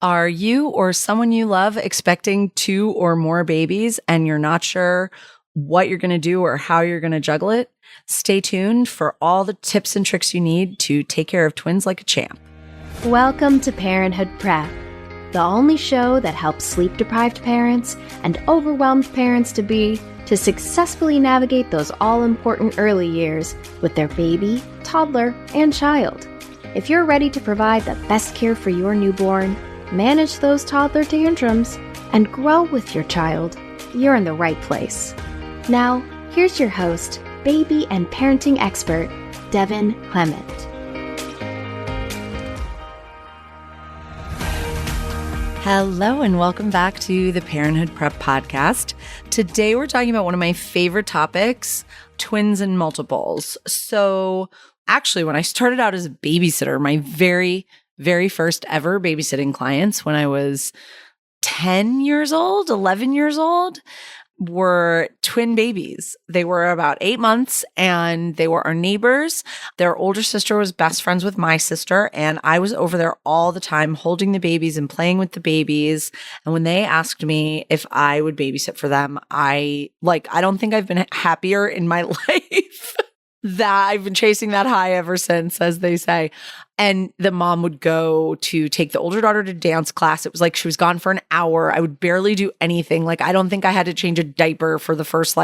Are you or someone you love expecting 2 or more babies and you're not sure what you're going to do or how you're going to juggle it? Stay tuned for all the tips and tricks you need to take care of twins like a champ. Welcome to Parenthood Prep, the only show that helps sleep-deprived parents and overwhelmed parents-to-be to successfully navigate those all-important early years with their baby, toddler, and child. If you're ready to provide the best care for your newborn, manage those toddler tantrums, and grow with your child, you're in the right place. Now, here's your host, baby and parenting expert, Devin Clement. Hello and welcome back to the Parenthood Prep podcast. Today we're talking about one of my favorite topics, twins and multiples. So actually, when I started out as a babysitter, my very first ever babysitting clients when I was 10 years old, 11 years old, were twin babies. They were about 8 months and they were our neighbors. Their older sister was best friends with my sister, and I was over there all the time holding the babies and playing with the babies. And when they asked me if I would babysit for them, I don't think I've been happier in my life. That I've been chasing that high ever since, as they say. And the mom would go to take the older daughter to dance class. It was like she was gone for an hour. I would barely do anything. I don't think I had to change a diaper for the first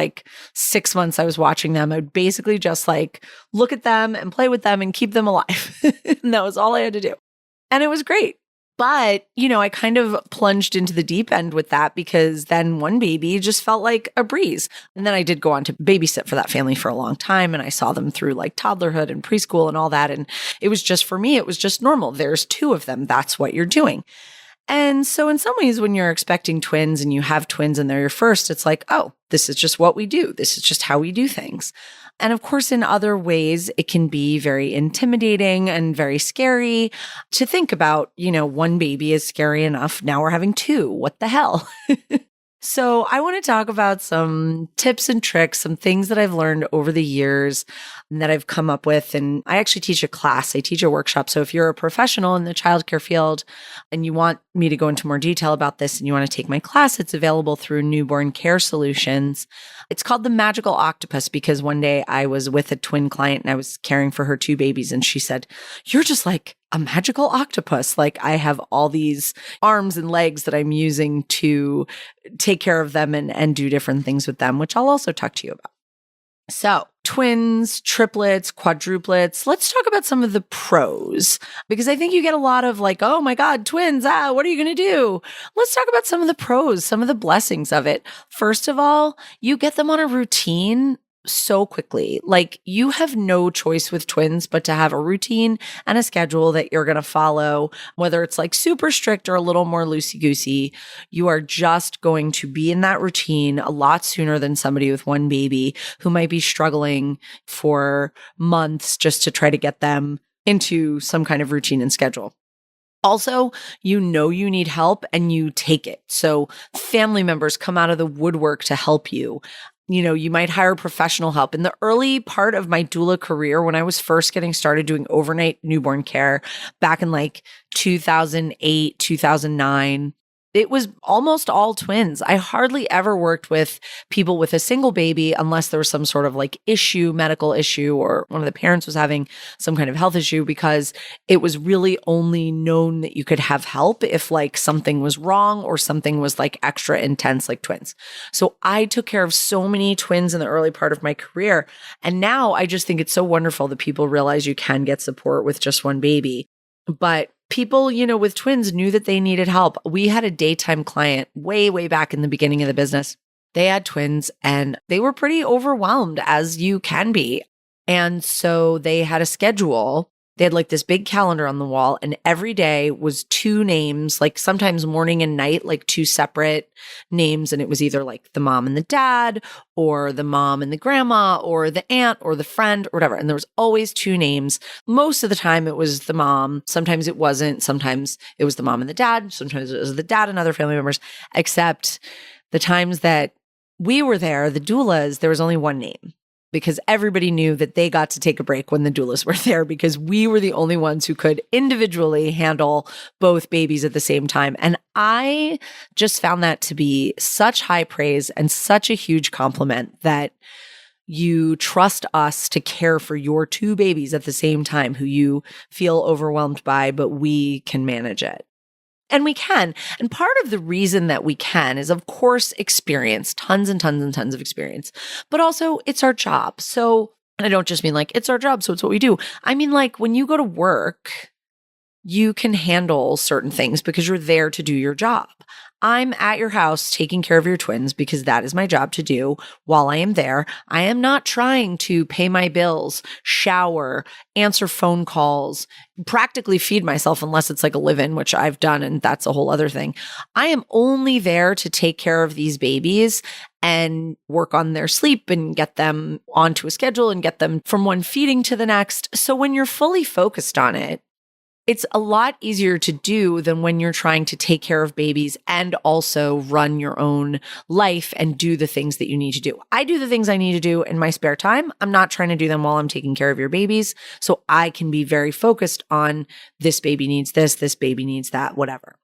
6 months I was watching them. I would basically just look at them and play with them and keep them alive. And that was all I had to do. And it was great. But, I kind of plunged into the deep end with that because then one baby just felt like a breeze. And then I did go on to babysit for that family for a long time. And I saw them through toddlerhood and preschool and all that. And it was just, for me, it was just normal. There's 2 of them. That's what you're doing. And so in some ways, when you're expecting twins and you have twins and they're your first, it's oh, this is just what we do. This is just how we do things. And of course, in other ways, it can be very intimidating and very scary to think about, one baby is scary enough. Now we're having 2. What the hell? So I want to talk about some tips and tricks, some things that I've learned over the years and that I've come up with. And I actually teach a class. I teach a workshop. So if you're a professional in the childcare field and you want me to go into more detail about this and you want to take my class, it's available through Newborn Care Solutions. It's called the Magical Octopus because one day I was with a twin client and I was caring for her 2 babies. And she said, "You're just like a magical octopus. I have all these arms and legs that I'm using to take care of them and do different things with them," which I'll also talk to you about. So twins, triplets, quadruplets. Let's talk about some of the pros because I think you get a lot of oh my God, twins, what are you going to do? Let's talk about some of the pros, some of the blessings of it. First of all, you get them on a routine so quickly. You have no choice with twins but to have a routine and a schedule that you're going to follow, whether it's super strict or a little more loosey-goosey. You are just going to be in that routine a lot sooner than somebody with one baby who might be struggling for months just to try to get them into some kind of routine and schedule. Also, you need help and you take it. So family members come out of the woodwork to help you. You might hire professional help. In the early part of my doula career, when I was first getting started doing overnight newborn care back in 2008, 2009, it was almost all twins. I hardly ever worked with people with a single baby unless there was some sort of issue, medical issue, or one of the parents was having some kind of health issue, because it was really only known that you could have help if something was wrong or something was extra intense like twins. So I took care of so many twins in the early part of my career. And now I just think it's so wonderful that people realize you can get support with just one baby. But people, with twins knew that they needed help. We had a daytime client way back in the beginning of the business. They had twins and they were pretty overwhelmed, as you can be. And so they had a schedule. They had this big calendar on the wall, and every day was 2 names, sometimes morning and night, 2 separate names. And it was either the mom and the dad, or the mom and the grandma, or the aunt, or the friend, or whatever. And there was always 2 names. Most of the time it was the mom. Sometimes it wasn't. Sometimes it was the mom and the dad. Sometimes it was the dad and other family members, except the times that we were there, the doulas, there was only 1 name. because everybody knew that they got to take a break when the doulas were there because we were the only ones who could individually handle both babies at the same time. And I just found that to be such high praise and such a huge compliment that you trust us to care for your two babies at the same time who you feel overwhelmed by, but we can manage it. And we can. And part of the reason that we can is, of course, experience, tons and tons and tons of experience, but also it's our job. So, and I don't just mean like it's our job, so it's what we do. I mean, like when you go to work, you can handle certain things because you're there to do your job. I'm at your house taking care of your twins because that is my job to do while I am there. I am not trying to pay my bills, shower, answer phone calls, practically feed myself unless it's like a live-in, which I've done, and that's a whole other thing. I am only there to take care of these babies and work on their sleep and get them onto a schedule and get them from one feeding to the next. So when you're fully focused on it, it's a lot easier to do than when you're trying to take care of babies and also run your own life and do the things that you need to do. I do the things I need to do in my spare time. I'm not trying to do them while I'm taking care of your babies. So I can be very focused on this baby needs this baby needs that, whatever.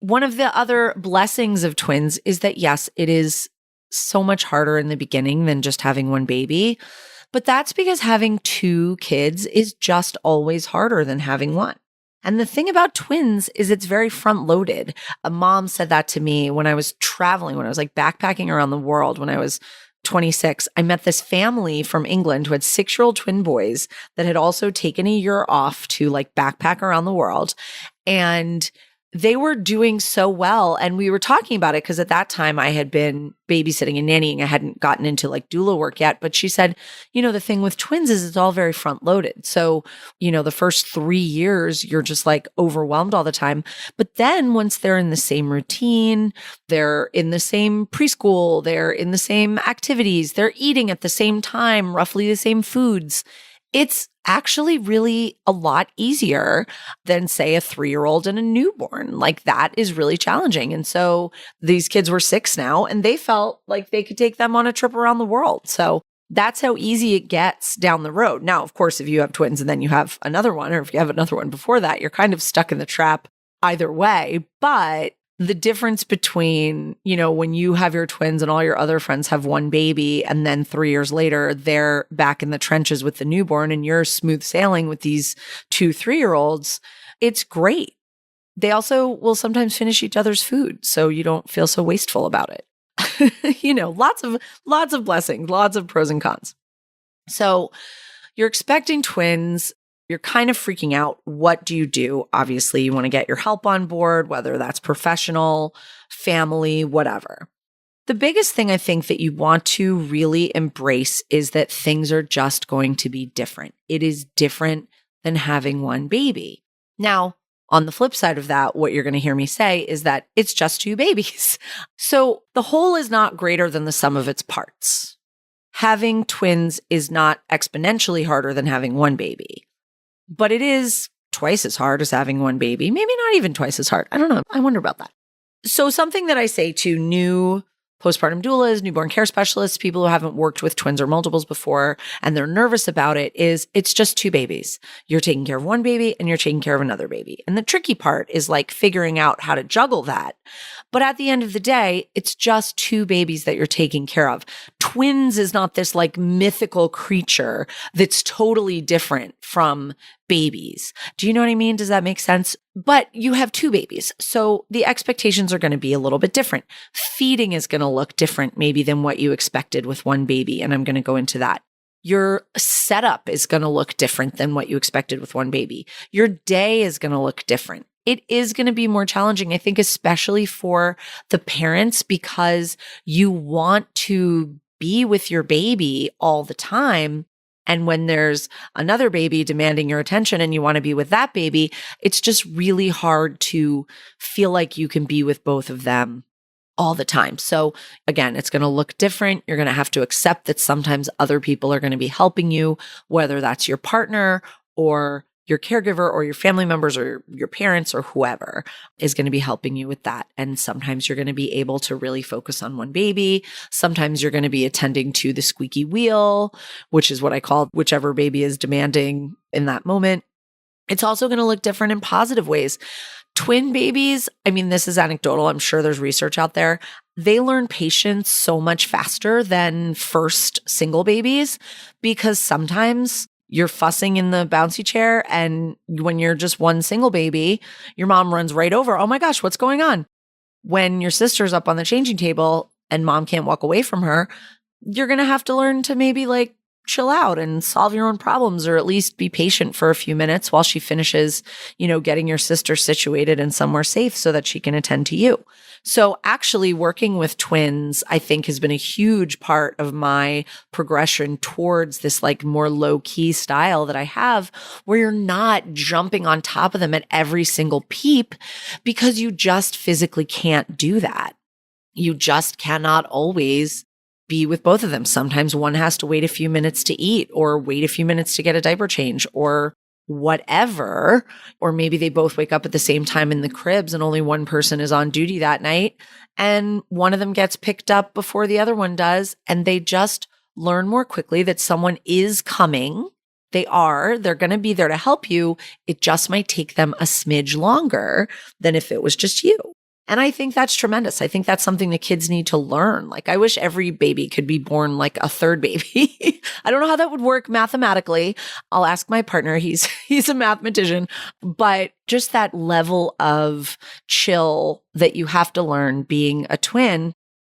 One of the other blessings of twins is that, yes, it is so much harder in the beginning than just having one baby. But that's because having two kids is just always harder than having one. And the thing about twins is it's very front loaded. A mom said that to me when I was traveling, when I was like backpacking around the world when I was 26. I met this family from England who had 6-year-old twin boys that had also taken a year off to like backpack around the world. And they were doing so well. And we were talking about it because at that time I had been babysitting and nannying. I hadn't gotten into like doula work yet. But she said, the thing with twins is it's all very front loaded. So, the first 3 years, you're just like overwhelmed all the time. But then once they're in the same routine, they're in the same preschool, they're in the same activities, they're eating at the same time, roughly the same foods. It's actually really a lot easier than, say, a 3-year-old and a newborn. Like that is really challenging. And so these kids were 6 now and they felt like they could take them on a trip around the world. So that's how easy it gets down the road. Now, of course, if you have twins and then you have another one, or if you have another one before that, you're kind of stuck in the trap either way. But the difference between, when you have your twins and all your other friends have one baby, and then 3 years later, they're back in the trenches with the newborn and you're smooth sailing with these 2 3-year-olds, it's great. They also will sometimes finish each other's food, so you don't feel so wasteful about it. Lots of blessings, lots of pros and cons. So you're expecting twins. You're kind of freaking out. What do you do? Obviously, you want to get your help on board, whether that's professional, family, whatever. The biggest thing I think that you want to really embrace is that things are just going to be different. It is different than having one baby. Now, on the flip side of that, what you're going to hear me say is that it's just 2 babies. So the whole is not greater than the sum of its parts. Having twins is not exponentially harder than having one baby. But it is twice as hard as having one baby, maybe not even twice as hard. I don't know. I wonder about that. So something that I say to new postpartum doulas, newborn care specialists, people who haven't worked with twins or multiples before, and they're nervous about it, is it's just 2 babies. You're taking care of one baby and you're taking care of another baby. And the tricky part is like figuring out how to juggle that. But at the end of the day, it's just 2 babies that you're taking care of. Twins is not this like mythical creature that's totally different from babies. Do you know what I mean? Does that make sense? But you have 2 babies. So the expectations are going to be a little bit different. Feeding is going to look different maybe than what you expected with one baby. And I'm going to go into that. Your setup is going to look different than what you expected with one baby. Your day is going to look different. It is going to be more challenging, I think, especially for the parents, because you want to be with your baby all the time. And when there's another baby demanding your attention and you want to be with that baby, it's just really hard to feel like you can be with both of them all the time. So again, it's going to look different. You're going to have to accept that sometimes other people are going to be helping you, whether that's your partner or your caregiver or your family members or your parents or whoever is going to be helping you with that. And sometimes you're going to be able to really focus on one baby. Sometimes you're going to be attending to the squeaky wheel, which is what I call whichever baby is demanding in that moment. It's also going to look different in positive ways. Twin babies, I mean, this is anecdotal. I'm sure there's research out there. They learn patience so much faster than first single babies because sometimes you're fussing in the bouncy chair, and when you're just one single baby, your mom runs right over. Oh my gosh, what's going on? When your sister's up on the changing table and mom can't walk away from her, you're going to have to learn to maybe like chill out and solve your own problems, or at least be patient for a few minutes while she finishes, getting your sister situated and somewhere safe so that she can attend to you. So actually working with twins, I think, has been a huge part of my progression towards this like more low key style that I have, where you're not jumping on top of them at every single peep, because you just physically can't do that. You just cannot always be with both of them. Sometimes one has to wait a few minutes to eat, or wait a few minutes to get a diaper change, or whatever. Or maybe they both wake up at the same time in the cribs and only one person is on duty that night, and one of them gets picked up before the other one does, and they just learn more quickly that someone is coming. They're going to be there to help you. It just might take them a smidge longer than if it was just you. And I think that's tremendous. I think that's something the kids need to learn. Like, I wish every baby could be born like a third baby. I don't know how that would work mathematically. I'll ask my partner. He's a mathematician, but just that level of chill that you have to learn being a twin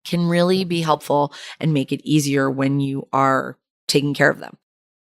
can really be helpful and make it easier when you are taking care of them.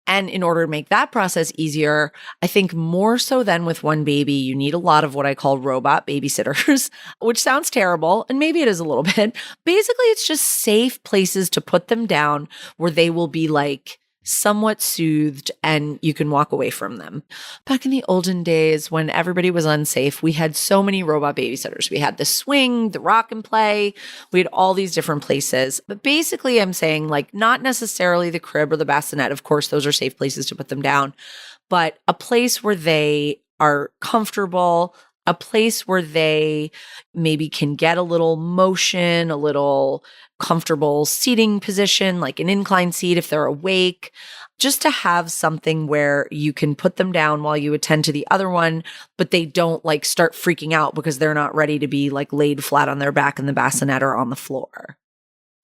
And in order to make that process easier, I think more so than with one baby, you need a lot of what I call robot babysitters, which sounds terrible, and maybe it is a little bit. Basically, it's just safe places to put them down where they will be like somewhat soothed and you can walk away from them. Back in the olden days when everybody was unsafe, we had so many robot babysitters. We had the swing, the rock and play. We had all these different places. But basically, I'm saying like not necessarily the crib or the bassinet. Of course, those are safe places to put them down, but a place where they are comfortable, a place where they maybe can get a little motion, a little comfortable seating position, like an incline seat if they're awake, just to have something where you can put them down while you attend to the other one, but they don't like start freaking out because they're not ready to be like laid flat on their back in the bassinet or on the floor.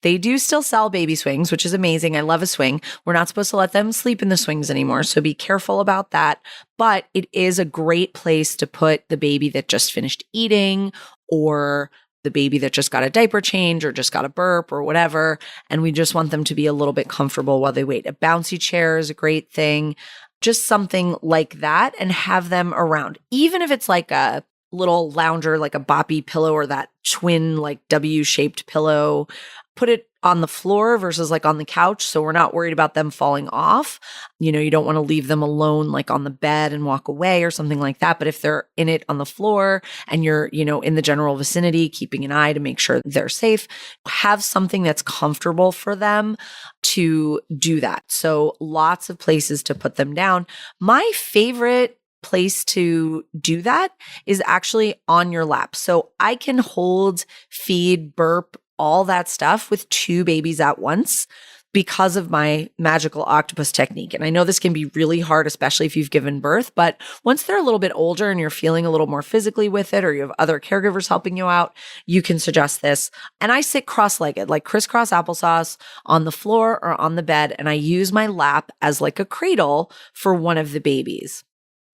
They do still sell baby swings, which is amazing. I love a swing. We're not supposed to let them sleep in the swings anymore, so be careful about that. But it is a great place to put the baby that just finished eating, or the baby that just got a diaper change or just got a burp or whatever. And we just want them to be a little bit comfortable while they wait. A bouncy chair is a great thing. Just something like that, and have them around. Even if it's like a little lounger, like a boppy pillow or that twin like W-shaped pillow, put it on the floor versus like on the couch, so we're not worried about them falling off. You don't want to leave them alone like on the bed and walk away or something like that. But if they're in it on the floor and you're, in the general vicinity, keeping an eye to make sure they're safe, have something that's comfortable for them to do that. So lots of places to put them down. My favorite place to do that is actually on your lap. So I can hold, feed, burp, all that stuff with two babies at once because of my magical octopus technique. And I know this can be really hard, especially if you've given birth, but once they're a little bit older and you're feeling a little more physically with it, or you have other caregivers helping you out, you can suggest this. And I sit cross-legged, like crisscross applesauce on the floor or on the bed. And I use my lap as like a cradle for one of the babies.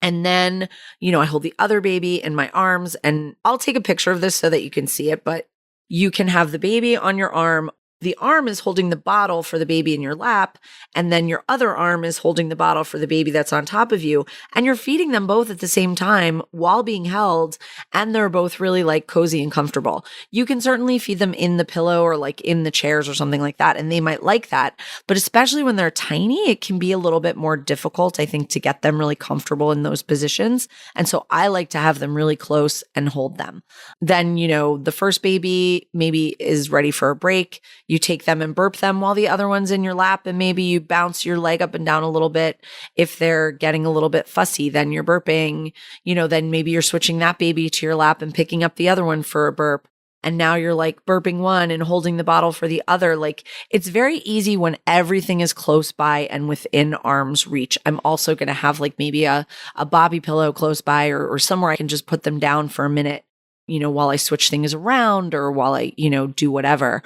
And then, I hold the other baby in my arms, and I'll take a picture of this so that you can see it, but you can have the baby on your arm. The arm is holding the bottle for the baby in your lap, and then your other arm is holding the bottle for the baby that's on top of you. And you're feeding them both at the same time while being held, and they're both really like cozy and comfortable. You can certainly feed them in the pillow or like in the chairs or something like that, and they might like that. But especially when they're tiny, it can be a little bit more difficult, I think, to get them really comfortable in those positions. And so I like to have them really close and hold them. Then, the first baby maybe is ready for a break. you take them and burp them while the other one's in your lap, and maybe you bounce your leg up and down a little bit. If they're getting a little bit fussy, then you're burping, then maybe you're switching that baby to your lap and picking up the other one for a burp. And now you're like burping one and holding the bottle for the other. Like, it's very easy when everything is close by and within arm's reach. I'm also going to have like maybe a bobby pillow close by or somewhere I can just put them down for a minute, while I switch things around or while I, do whatever.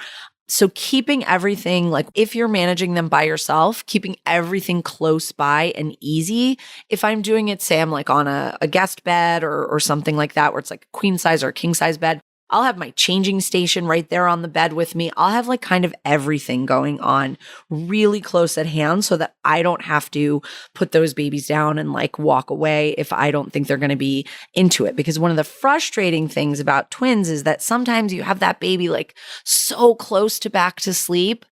So keeping everything, like if you're managing them by yourself, keeping everything close by and easy. If I'm doing it, say I'm like on a guest bed or something like that, where it's like a queen size or a king size bed, I'll have my changing station right there on the bed with me. I'll have like kind of everything going on really close at hand so that I don't have to put those babies down and like walk away if I don't think they're going to be into it. Because one of the frustrating things about twins is that sometimes you have that baby like so close to back to sleep,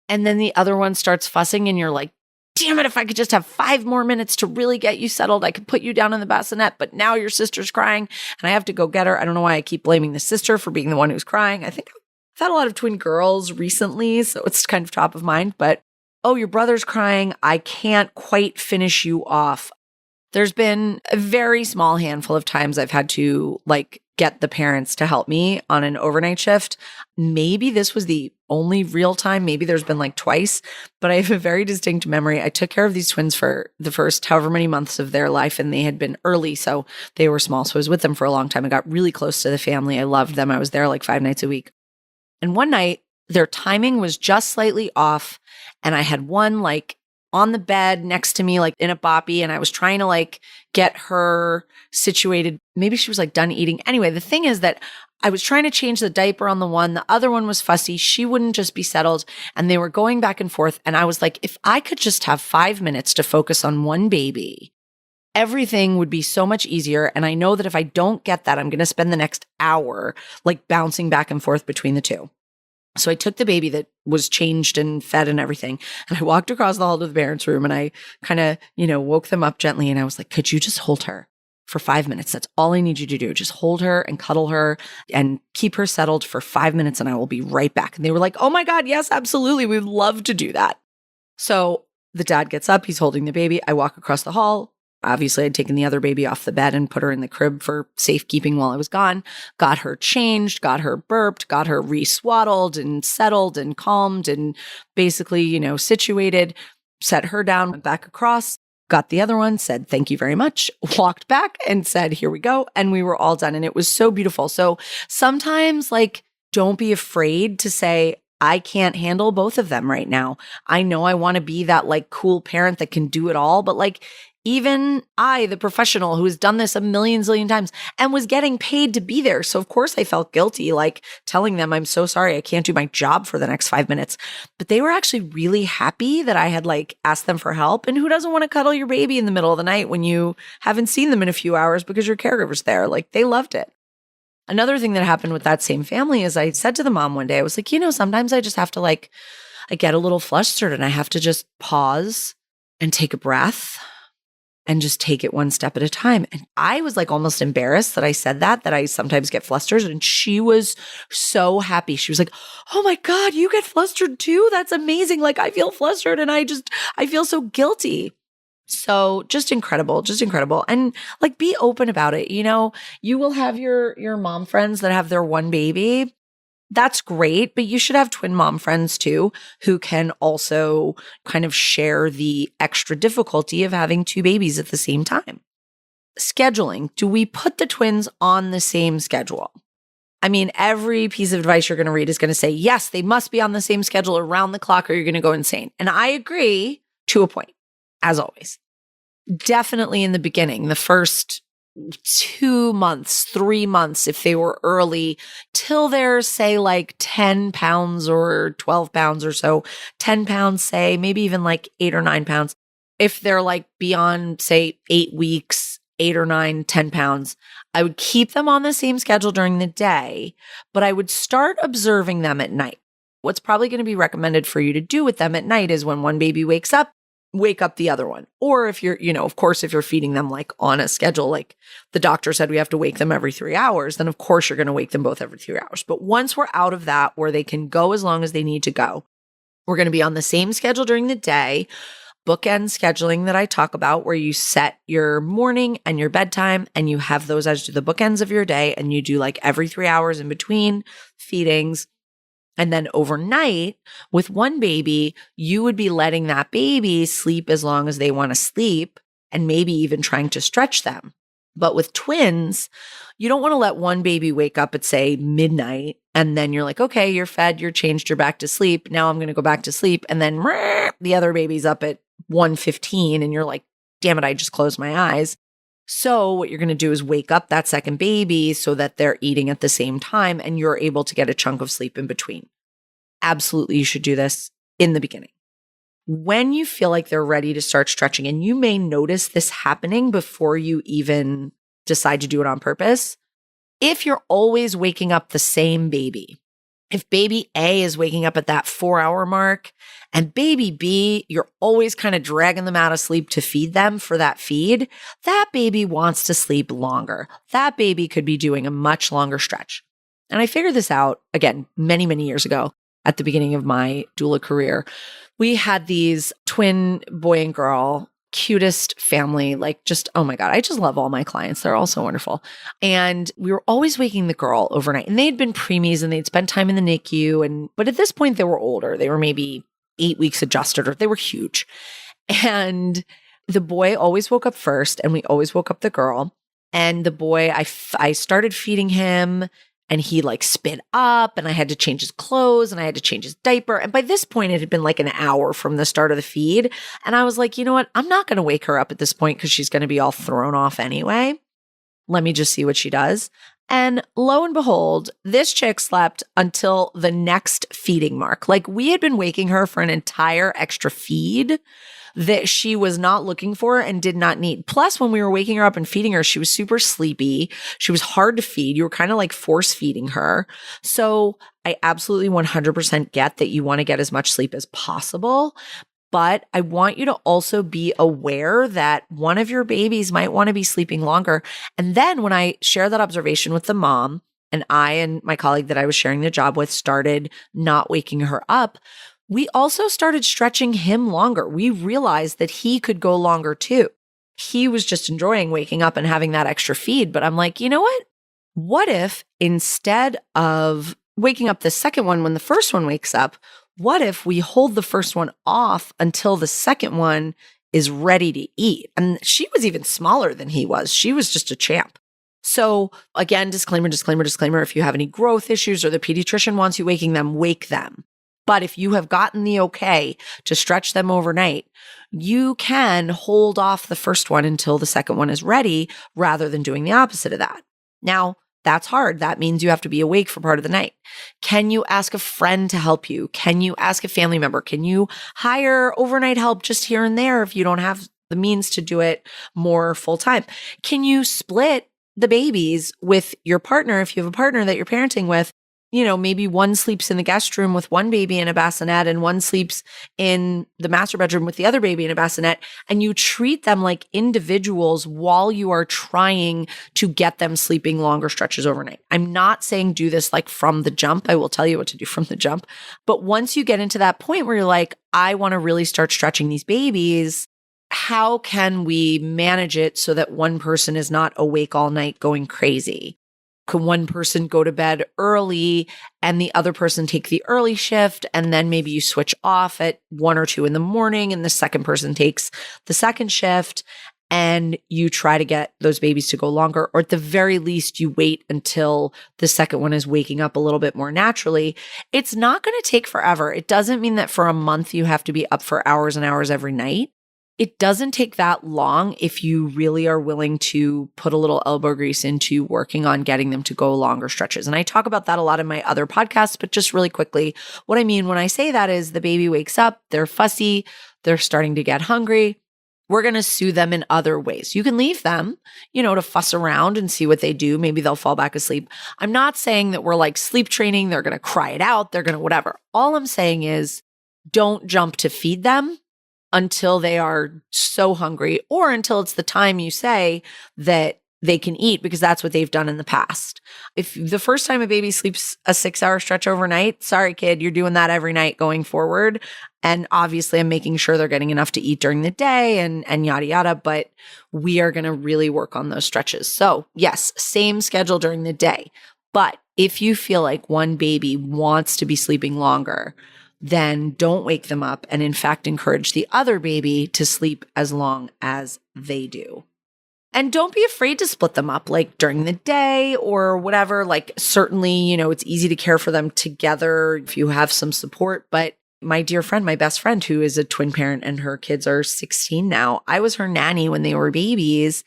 and then the other one starts fussing and you're like, damn it, if I could just have 5 more minutes to really get you settled, I could put you down in the bassinet, but now your sister's crying and I have to go get her. I don't know why I keep blaming the sister for being the one who's crying. I think I've had a lot of twin girls recently, so it's kind of top of mind, but oh, your brother's crying. I can't quite finish you off. There's been a very small handful of times I've had to like get the parents to help me on an overnight shift. Maybe this was the only real time. Maybe there's been like twice, but I have a very distinct memory. I took care of these twins for the first however many months of their life, and they had been early, so they were small. So I was with them for a long time. I got really close to the family. I loved them. I was there like 5 nights a week. And one night, their timing was just slightly off, and I had one like on the bed next to me, like in a boppy, and I was trying to like get her situated. Maybe she was like done eating. Anyway, the thing is that I was trying to change the diaper on the one. The other one was fussy. She wouldn't just be settled, and they were going back and forth. And I was like, if I could just have 5 minutes to focus on one baby, everything would be so much easier. And I know that if I don't get that, I'm going to spend the next hour like bouncing back and forth between the two. So I took the baby that was changed and fed and everything, and I walked across the hall to the parents' room, and I kind of, woke them up gently. And I was like, could you just hold her for 5 minutes? That's all I need you to do. Just hold her and cuddle her and keep her settled for 5 minutes, and I will be right back. And they were like, oh my God, yes, absolutely. We'd love to do that. So the dad gets up, he's holding the baby. I walk across the hall. Obviously, I'd taken the other baby off the bed and put her in the crib for safekeeping while I was gone, got her changed, got her burped, got her re-swaddled and settled and calmed and basically, situated, set her down, went back across, got the other one, said, thank you very much, walked back and said, here we go. And we were all done. And it was so beautiful. So sometimes like, don't be afraid to say, I can't handle both of them right now. I know I want to be that like cool parent that can do it all, but like, even I, the professional who has done this a million zillion times and was getting paid to be there. So of course I felt guilty, like telling them, I'm so sorry, I can't do my job for the next 5 minutes. But they were actually really happy that I had like asked them for help. And who doesn't want to cuddle your baby in the middle of the night when you haven't seen them in a few hours because your caregiver's there? Like they loved it. Another thing that happened with that same family is I said to the mom one day, I was like, sometimes I just have to like, I get a little flustered and I have to just pause and take a breath and just take it one step at a time. And I was like almost embarrassed that I said that I sometimes get flustered. And she was so happy. She was like, oh my God, you get flustered too? That's amazing. Like I feel flustered and I feel so guilty. So just incredible. And like, be open about it. You will have your mom friends that have their one baby. That's great, but you should have twin mom friends too, who can also kind of share the extra difficulty of having 2 babies at the same time. Scheduling. Do we put the twins on the same schedule? I mean, every piece of advice you're going to read is going to say, yes, they must be on the same schedule around the clock or you're going to go insane. And I agree to a point, as always. Definitely in the beginning, the first 2 months, 3 months, if they were early, till they're, say, like 10 pounds or 12 pounds or so, 10 pounds, say, maybe even like 8 or 9 pounds. If they're like beyond, say, 8 weeks, 8 or 9, 10 pounds, I would keep them on the same schedule during the day, but I would start observing them at night. What's probably going to be recommended for you to do with them at night is when one baby wakes up, wake up the other one. Or if you're, of course, if you're feeding them like on a schedule, like the doctor said we have to wake them every 3 hours, then of course you're going to wake them both every 3 hours. But once we're out of that, where they can go as long as they need to go, we're going to be on the same schedule during the day, bookend scheduling that I talk about, where you set your morning and your bedtime and you have those as the bookends of your day, and you do like every 3 hours in between feedings. And then overnight with one baby, you would be letting that baby sleep as long as they want to sleep, and maybe even trying to stretch them. But with twins, you don't want to let one baby wake up at, say, midnight, and then you're like, okay, you're fed, you're changed, you're back to sleep. Now I'm going to go back to sleep. And then the other baby's up at 1:15 and you're like, damn it, I just closed my eyes. So what you're going to do is wake up that second baby so that they're eating at the same time and you're able to get a chunk of sleep in between. Absolutely, you should do this in the beginning. When you feel like they're ready to start stretching, and you may notice this happening before you even decide to do it on purpose, if you're always waking up the same baby, if baby A is waking up at that 4-hour mark and baby B, you're always kind of dragging them out of sleep to feed them for that feed, that baby wants to sleep longer. That baby could be doing a much longer stretch. And I figured this out, again, many, many years ago at the beginning of my doula career. We had these twin boy and girl, cutest family, like just, oh my God, I just love all my clients. They're all so wonderful. And we were always waking the girl overnight, and they had been preemies and they'd spent time in the NICU. But at this point they were older. They were maybe 8 weeks adjusted, or they were huge. And the boy always woke up first, and we always woke up the girl. And the boy, I started feeding him, and he like spit up, and I had to change his clothes, and I had to change his diaper. And by this point, it had been like an hour from the start of the feed. And I was like, you know what? I'm not going to wake her up at this point because she's going to be all thrown off anyway. Let me just see what she does. And lo and behold, this chick slept until the next feeding mark. Like, we had been waking her for an entire extra feed that she was not looking for and did not need. Plus, when we were waking her up and feeding her, she was super sleepy. She was hard to feed. You were kind of like force feeding her. So I absolutely 100% get that you want to get as much sleep as possible. But I want you to also be aware that one of your babies might want to be sleeping longer. And then when I share that observation with the mom, and I and my colleague that I was sharing the job with started not waking her up, we also started stretching him longer. We realized that he could go longer too. He was just enjoying waking up and having that extra feed. But I'm like, you know what? What if instead of waking up the second one when the first one wakes up, what if we hold the first one off until the second one is ready to eat? And she was even smaller than he was. She was just a champ. So again, disclaimer. If you have any growth issues or the pediatrician wants you waking them, wake them. But if you have gotten the okay to stretch them overnight, you can hold off the first one until the second one is ready rather than doing the opposite of that. Now, that's hard. That means you have to be awake for part of the night. Can you ask a friend to help you? Can you ask a family member? Can you hire overnight help just here and there if you don't have the means to do it more full time? Can you split the babies with your partner if you have a partner that you're parenting with? You know, maybe one sleeps in the guest room with one baby in a bassinet and one sleeps in the master bedroom with the other baby in a bassinet, and you treat them like individuals while you are trying to get them sleeping longer stretches overnight. I'm not saying do this like from the jump. I will tell you what to do from the jump. But once you get into that point where you're like, I want to really start stretching these babies, how can we manage it so that one person is not awake all night going crazy? Can one person go to bed early and the other person take the early shift, and then maybe you switch off at 1 or 2 in the morning and the second person takes the second shift, and you try to get those babies to go longer, or at the very least you wait until the second one is waking up a little bit more naturally. It's not going to take forever. It doesn't mean that for a month you have to be up for hours and hours every night. It doesn't take that long if you really are willing to put a little elbow grease into working on getting them to go longer stretches. And I talk about that a lot in my other podcasts, but just really quickly, what I mean when I say that is the baby wakes up, they're fussy, they're starting to get hungry. We're going to soothe them in other ways. You can leave them, to fuss around and see what they do. Maybe they'll fall back asleep. I'm not saying that we're like sleep training. They're going to cry it out. They're going to whatever. All I'm saying is don't jump to feed them until they are so hungry or until it's the time you say that they can eat, because that's what they've done in the past. If the first time a baby sleeps a 6-hour stretch overnight, sorry, kid, you're doing that every night going forward. And obviously I'm making sure they're getting enough to eat during the day and yada, yada, but we are going to really work on those stretches. So yes, same schedule during the day. But if you feel like one baby wants to be sleeping longer, then don't wake them up. And in fact, encourage the other baby to sleep as long as they do. And don't be afraid to split them up like during the day or whatever. Like certainly, it's easy to care for them together if you have some support. But my dear friend, my best friend, who is a twin parent and her kids are 16 now, I was her nanny when they were babies.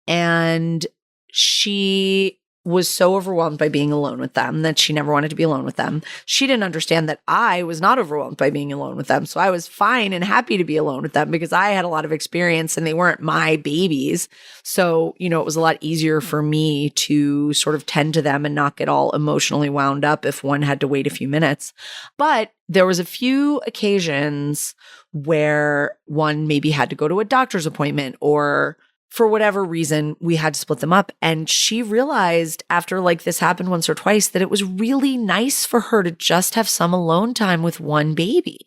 And she was so overwhelmed by being alone with them that she never wanted to be alone with them. She didn't understand that I was not overwhelmed by being alone with them. So I was fine and happy to be alone with them because I had a lot of experience and they weren't my babies. So, it was a lot easier for me to sort of tend to them and not get all emotionally wound up if one had to wait a few minutes. But there was a few occasions where one maybe had to go to a doctor's appointment or for whatever reason, we had to split them up. And she realized after like this happened once or twice that it was really nice for her to just have some alone time with one baby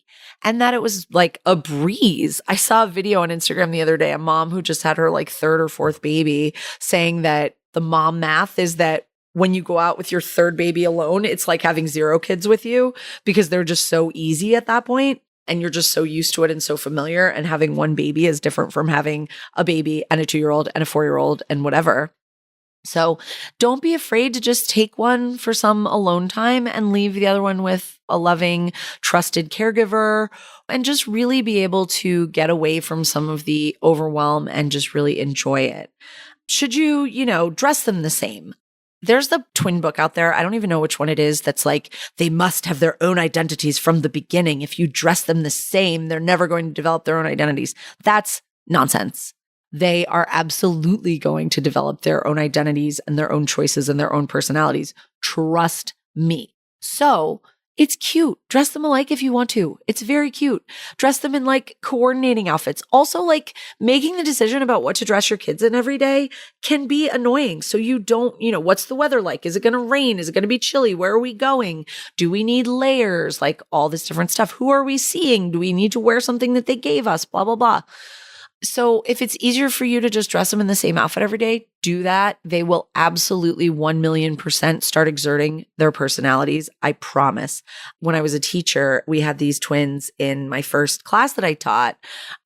and that it was like a breeze. I saw a video on Instagram the other day, a mom who just had her like third or fourth baby saying that the mom math is that when you go out with your third baby alone, it's like having 0 kids with you because they're just so easy at that point. And you're just so used to it and so familiar. And having one baby is different from having a baby and a 2-year-old and a 4-year-old and whatever. So don't be afraid to just take one for some alone time and leave the other one with a loving, trusted caregiver and just really be able to get away from some of the overwhelm and just really enjoy it. Should you, dress them the same? There's the twin book out there. I don't even know which one it is. That's like, they must have their own identities from the beginning. If you dress them the same, they're never going to develop their own identities. That's nonsense. They are absolutely going to develop their own identities and their own choices and their own personalities. Trust me. So it's cute. Dress them alike if you want to. It's very cute. Dress them in like coordinating outfits. Also, like making the decision about what to dress your kids in every day can be annoying. So you don't, what's the weather like? Is it going to rain? Is it going to be chilly? Where are we going? Do we need layers? Like all this different stuff. Who are we seeing? Do we need to wear something that they gave us? Blah, blah, blah. So if it's easier for you to just dress them in the same outfit every day, do that. They will absolutely 1,000,000% start exerting their personalities. I promise. When I was a teacher, we had these twins in my first class that I taught.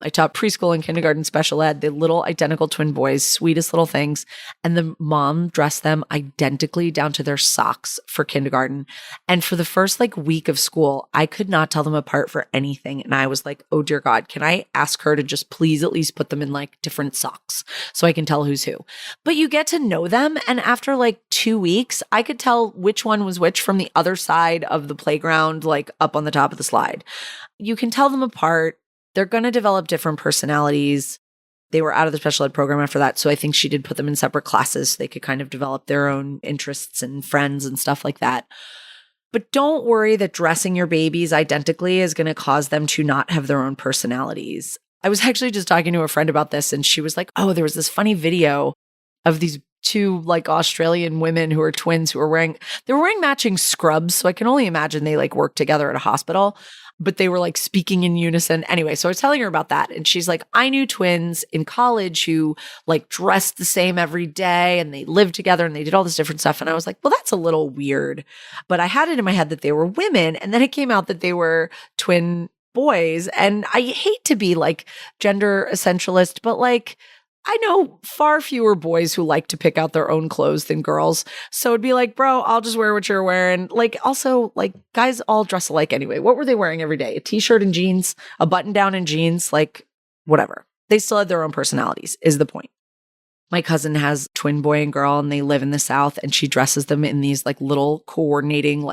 I taught preschool and kindergarten special ed, the little identical twin boys, sweetest little things. And the mom dressed them identically down to their socks for kindergarten. And for the first week of school, I could not tell them apart for anything. And I was like, oh dear God, can I ask her to just please at least put them in different socks so I can tell who's who? But you get to know them. And after 2 weeks, I could tell which one was which from the other side of the playground, up on the top of the slide. You can tell them apart. They're going to develop different personalities. They were out of the special ed program after that. So I think she did put them in separate classes so they could kind of develop their own interests and friends and stuff like that. But don't worry that dressing your babies identically is going to cause them to not have their own personalities. I was actually just talking to a friend about this and she was like, oh, there was this funny video of these 2 Australian women who are twins who were wearing matching scrubs. So I can only imagine they work together at a hospital, but they were speaking in unison. Anyway, so I was telling her about that. And she's like, I knew twins in college who dressed the same every day and they lived together and they did all this different stuff. And I was like, well, that's a little weird. But I had it in my head that they were women. And then it came out that they were twin boys. And I hate to be gender essentialist, but I know far fewer boys who like to pick out their own clothes than girls. So it'd be bro, I'll just wear what you're wearing. Also, guys all dress alike anyway. What were they wearing every day? A t-shirt and jeans, a button down and jeans, whatever. They still had their own personalities is the point. My cousin has twin boy and girl and they live in the South and she dresses them in these little coordinating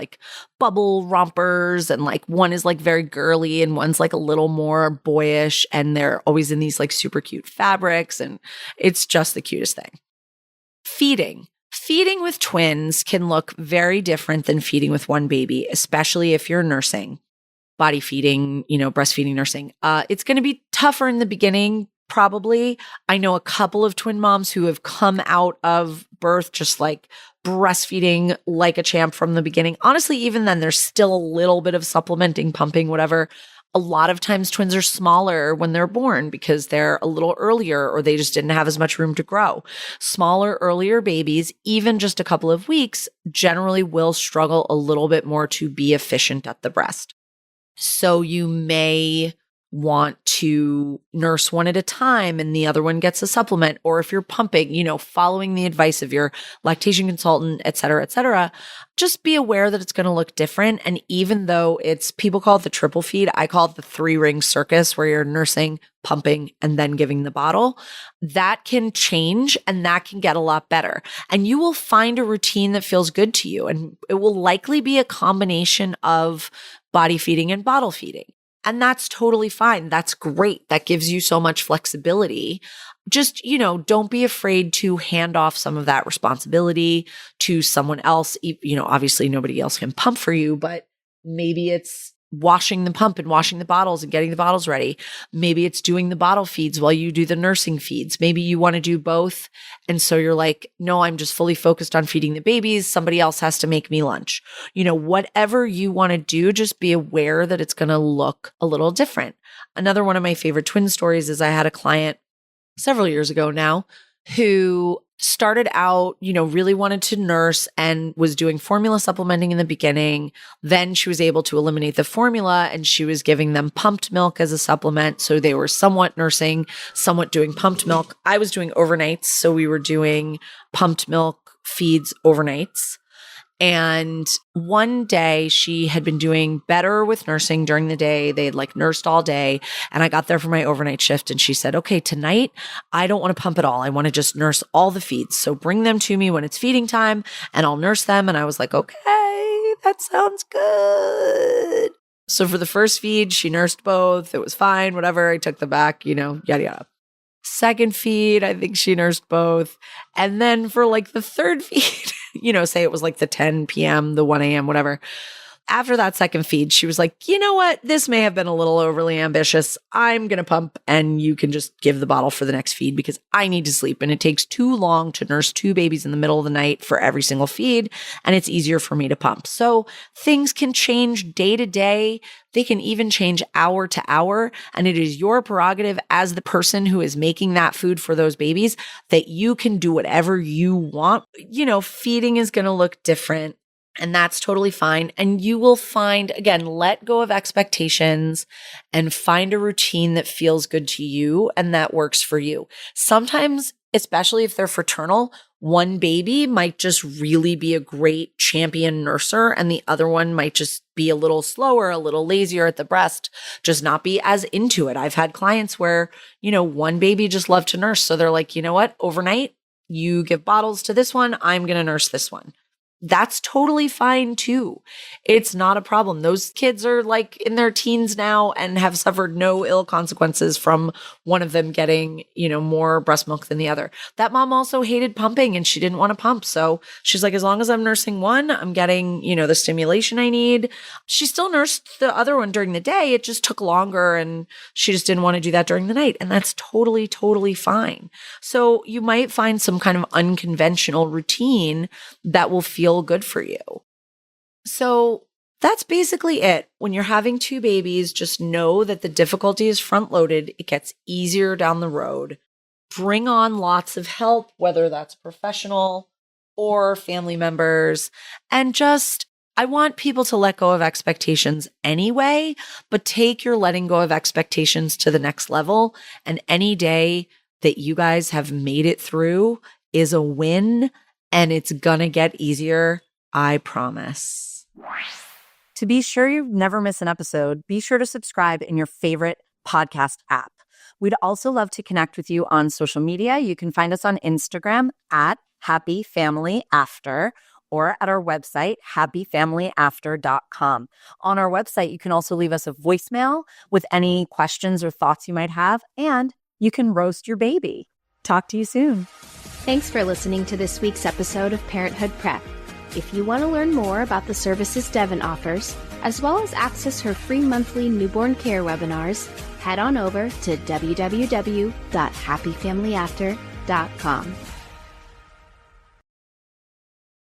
bubble rompers and one is very girly and one's a little more boyish and they're always in these super cute fabrics and it's just the cutest thing. Feeding with twins can look very different than feeding with one baby, especially if you're nursing. body feeding, breastfeeding, nursing. It's going to be tougher in the beginning, probably. I know a couple of twin moms who have come out of birth just like breastfeeding like a champ from the beginning. Honestly, even then, there's still a little bit of supplementing, pumping, whatever. A lot of times twins are smaller when they're born because they're a little earlier or they just didn't have as much room to grow. Smaller, earlier babies, even just a couple of weeks, generally will struggle a little bit more to be efficient at the breast. So you may want to nurse one at a time and the other one gets a supplement. Or if you're pumping, following the advice of your lactation consultant, et cetera, just be aware that it's going to look different. And even though people call it the triple feed, I call it the 3-ring circus where you're nursing, pumping, and then giving the bottle. That can change and that can get a lot better. And you will find a routine that feels good to you. And it will likely be a combination of body feeding and bottle feeding. And that's totally fine. That's great. That gives you so much flexibility. Just, don't be afraid to hand off some of that responsibility to someone else. Obviously nobody else can pump for you, but maybe it's washing the pump and washing the bottles and getting the bottles ready. Maybe it's doing the bottle feeds while you do the nursing feeds. Maybe you want to do both. And so you're like, no, I'm just fully focused on feeding the babies. Somebody else has to make me lunch. Whatever you want to do, just be aware that it's going to look a little different. Another one of my favorite twin stories is I had a client several years ago now who started out, really wanted to nurse and was doing formula supplementing in the beginning. Then she was able to eliminate the formula and she was giving them pumped milk as a supplement. So they were somewhat nursing, somewhat doing pumped milk. I was doing overnights. So we were doing pumped milk feeds overnights. And one day she had been doing better with nursing during the day. They had nursed all day. And I got there for my overnight shift and she said, okay, tonight I don't want to pump at all. I want to just nurse all the feeds. So bring them to me when it's feeding time and I'll nurse them. And I was like, okay, that sounds good. So for the first feed, she nursed both. It was fine, whatever. I took them back, yada, yada. Second feed, I think she nursed both. And then for the third feed, say it was the 10 p.m., the 1 a.m., whatever. After that second feed, she was like, you know what? This may have been a little overly ambitious. I'm going to pump and you can just give the bottle for the next feed because I need to sleep. And it takes too long to nurse 2 babies in the middle of the night for every single feed. And it's easier for me to pump. So things can change day to day. They can even change hour to hour. And it is your prerogative as the person who is making that food for those babies that you can do whatever you want. Feeding is going to look different. And that's totally fine. And you will find, again, let go of expectations and find a routine that feels good to you and that works for you. Sometimes, especially if they're fraternal, one baby might just really be a great champion nurser and the other one might just be a little slower, a little lazier at the breast, just not be as into it. I've had clients where, one baby just loved to nurse. So they're like, you know what? Overnight, you give bottles to this one. I'm going to nurse this one. That's totally fine too. It's not a problem. Those kids are in their teens now and have suffered no ill consequences from one of them getting, more breast milk than the other. That mom also hated pumping and she didn't want to pump. So she's like, as long as I'm nursing one, I'm getting, the stimulation I need. She still nursed the other one during the day. It just took longer and she just didn't want to do that during the night. And that's totally, totally fine. So you might find some kind of unconventional routine that will feel good for you. So that's basically it. When you're having 2 babies, just know that the difficulty is front loaded. It gets easier down the road. Bring on lots of help, whether that's professional or family members. And I want people to let go of expectations anyway, but take your letting go of expectations to the next level. And any day that you guys have made it through is a win. And it's gonna get easier, I promise. To be sure you never miss an episode, be sure to subscribe in your favorite podcast app. We'd also love to connect with you on social media. You can find us on Instagram at happyfamilyafter or at our website, happyfamilyafter.com. On our website, you can also leave us a voicemail with any questions or thoughts you might have, and you can roast your baby. Talk to you soon. Thanks for listening to this week's episode of Parenthood Prep. If you want to learn more about the services Devin offers, as well as access her free monthly newborn care webinars, head on over to www.happyfamilyafter.com.